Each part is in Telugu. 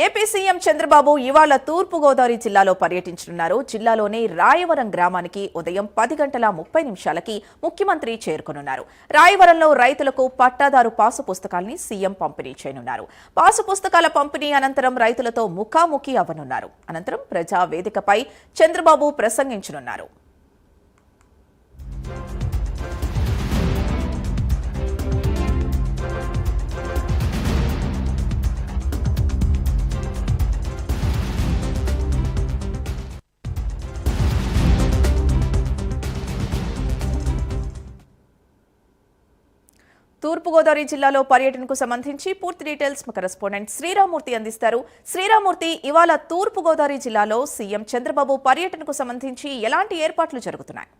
ఏపీ సీఎం చంద్రబాబు ఇవాళ తూర్పు గోదావరి జిల్లాలో పర్యటించనున్నారు. జిల్లాలోని రాయవరం గ్రామానికి ఉదయం 10:30 ముఖ్యమంత్రి చేరుకోనున్నారు. రాయవరంలో రైతులకు పట్టాదారు పాసు పుస్తకాల్ని సీఎం పంపిణీ చేయనున్నారు. పాసు పుస్తకాల పంపిణీ అనంతరం రైతులతో ముఖాముఖి అవ్వనున్నారు. అనంతరం ప్రజా వేదికపై చంద్రబాబు ప్రసంగించనున్నారు. తూర్పుగోదావరి జిల్లాలో పర్యటనకు సంబంధించి పూర్తి డీటెయిల్స్ మా కరెస్పాండెంట్ శ్రీరామూర్తి అందిస్తారు. శ్రీరామూర్తి, ఇవాళ తూర్పుగోదావరి జిల్లాలో సీఎం చంద్రబాబు పర్యటనకు సంబంధించి ఎలాంటి ఏర్పాట్లు జరుగుతున్నాయి?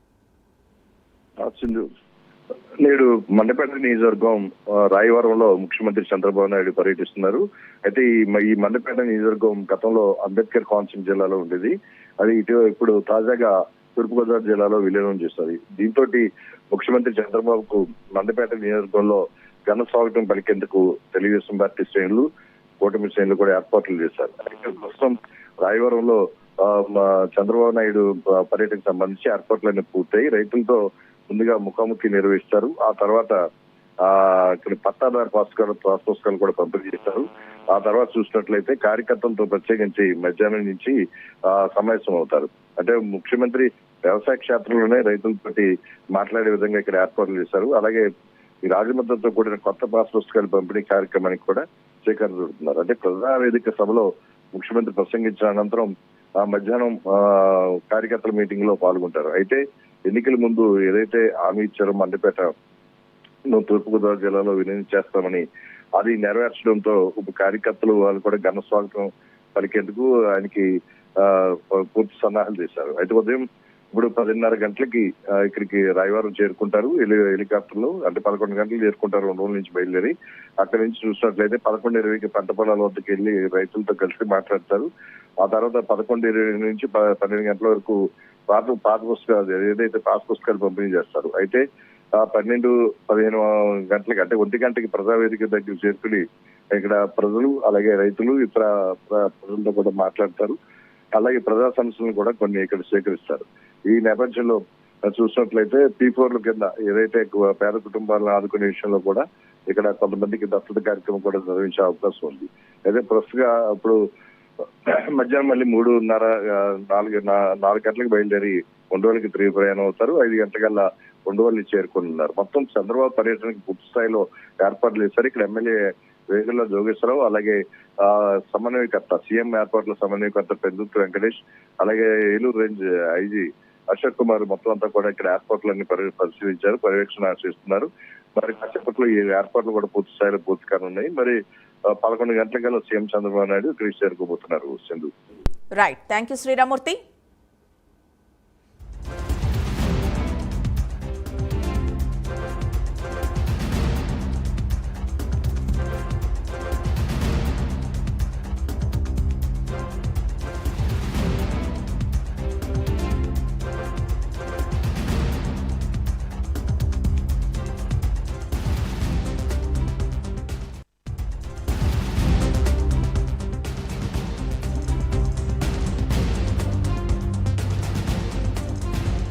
నేడు మండపేట నియోజకవర్గం రాయవరంలో ముఖ్యమంత్రి చంద్రబాబు నాయుడు పర్యటిస్తున్నారు. అయితే ఈ మండపేట నియోజకవర్గం గతంలో అంబేద్కర్ కోనసీమ జిల్లాలో ఉండేది. అది ఇప్పుడు తాజాగా తూర్పుగోదావరి జిల్లాలో విలీనం చేస్తారు. దీంతో ముఖ్యమంత్రి చంద్రబాబుకు మండపేట నియోజకవర్గంలో ఘన స్వాగతం పలికేందుకు తెలుగుదేశం పార్టీ శ్రేణులు, కూటమి శ్రేణులు కూడా ఏర్పాట్లు చేశారు. ప్రస్తుతం రాయవరంలో చంద్రబాబు నాయుడు పర్యటనకు సంబంధించి ఏర్పాట్లన్నీ పూర్తయి రైతులతో ముందుగా ముఖాముఖి నిర్వహిస్తారు. ఆ తర్వాత ఇక్కడ పట్టాదారు పుస్తకాలు కూడా పంపిణీ చేస్తారు. ఆ తర్వాత చూసినట్లయితే కార్యకర్తలతో ప్రత్యేకించి మధ్యాహ్నం నుంచి సమావేశం అవుతారు. అంటే ముఖ్యమంత్రి వ్యవసాయ క్షేత్రంలోనే రైతులతోటి మాట్లాడే విధంగా ఇక్కడ ఏర్పాట్లు చేశారు. అలాగే ఈ రాజముద్రతో కూడిన కొత్త పాస్ పుస్తకాలు పంపిణీ కార్యక్రమానికి కూడా శ్రీకారం చుడుతున్నారు. అంటే ప్రజావేదిక సభలో ముఖ్యమంత్రి ప్రసంగించిన అనంతరం మధ్యాహ్నం కార్యకర్తల మీటింగ్ లో పాల్గొంటారు. అయితే ఎన్నికల ముందు ఏదైతే హామీ ఇచ్చారో మండపేట తూర్పుగోదావరి జిల్లాలో విలీనం చేస్తామని అది నెరవేర్చడంతో కార్యకర్తలు వాళ్ళు కూడా ఘన స్వాగతం పలికేందుకు ఆయనకి పూర్తి సన్నాహాలు చేశారు. అయితే ఉదయం ఇప్పుడు 10:30 ఇక్కడికి రాయవరం చేరుకుంటారు హెలికాప్టర్ లో. అంటే 11 గంటలు చేరుకుంటారు ఒంగోలు నుంచి బయలుదేరి. అక్కడి నుంచి చూసినట్లయితే 11:20కి పంట పొలాల వద్దకు వెళ్లి రైతులతో కలిసి మాట్లాడతారు. ఆ తర్వాత 11:20 నుంచి 12 గంటల వరకు పాత పుస్తకాలు ఏదైతే పాస్ పుస్తకాలు పంపిణీ చేస్తారు. అయితే 12-15 గంటలకి అంటే 1 గంటకి ప్రజావేదిక దగ్గర చేరుకుని ఇక్కడ ప్రజలు అలాగే రైతులు ఇతర ప్రజలతో కూడా మాట్లాడతారు. అలాగే ప్రజా సమస్యలను కూడా కొన్ని ఇక్కడ స్వీకరిస్తారు. ఈ నేపథ్యంలో చూసినట్లయితే P4 కింద ఏదైతే పేద కుటుంబాలను ఆదుకునే విషయంలో కూడా ఇక్కడ కొంతమందికి దత్తత కార్యక్రమం కూడా నిర్వహించే అవకాశం ఉంది. అయితే ప్రస్తుతంగా ఇప్పుడు మధ్యాహ్నం మళ్ళీ 4 గంటలకు బయలుదేరి ఒంగోలుకి తిరిగి ప్రయాణం అవుతారు. 5 గంటలకల్లా ఒంగోలు చేరుకున్నారు. మొత్తం చంద్రబాబు పర్యటనకి పూర్తి స్థాయిలో ఏర్పాట్లు చేశారు. ఇక్కడ ఎమ్మెల్యే వేగుల జోగేశ్వరరావు, అలాగే సమన్వయకర్త సీఎం ఏర్పాట్ల సమన్వయకర్త పెద్దుర్తి వెంకటేష్, అలాగే ఏలూరు రేంజ్ ఐజీ అశోక్ కుమార్ మొత్తం అంతా కూడా ఇక్కడ ఏర్పాట్లన్నీ పరిశీలించారు, పర్యవేక్షణ చేస్తున్నారు. మరి కాసేపట్లో ఈ ఏర్పాట్లు కూడా పూర్తి స్థాయిలో పూర్తి కానున్నాయి. మరి 11 గంటలకల్లా సీఎం చంద్రబాబు నాయుడు ఇక్కడికి చేరుకోబోతున్నారు. Sindhu. Right, thank you Sriramurthy.